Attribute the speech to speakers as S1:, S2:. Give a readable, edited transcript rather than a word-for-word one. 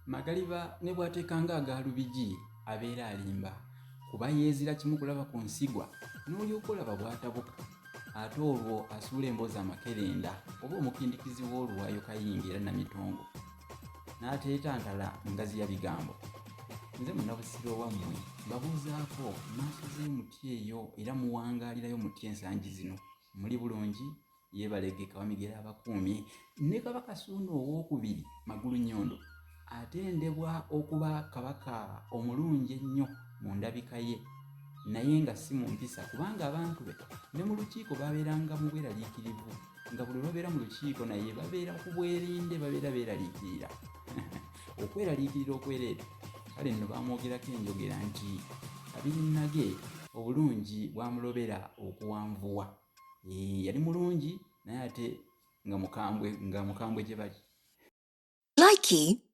S1: Magaliba ne bw'ateekanga agaalubigi abeera alimba kuba yeezira kimu kulaba ku nsigwa n'olyoka olaba bw'atabuka ate olwo asuula emboozi amakerenda oba omukindikizi w'oluwayo Kayinga era Namitongo n'ateetantala ngazi ya bigambo. Nze Munnabusiro wammwe mbabuuzaako maaso z'emuti eyo era muwangaalirayo muti ensangi zino. Muli bulungi? Yeebalege Kawamigera abakuumye ne Kabaka Ssuuna owookubiri Magulu Nnyondo atendebwa okuba kabaka omulungi ennyo mu ndabika ye naye nga si mu mpisa kubanga abantu be ne mu lukiiko babeeranga mu bweraliikirivu nga buli babeera mu lukiiko naye babeera ku bwerinde babeera beeraliikirira okweraliikirira okwereere. Kale nno bamwogerako enjogera nti Kabirinnage obulungi bwamulobera okuwanvuwa. Yali mulungi naye ate nga mukambwe gye bali.
S2: Likey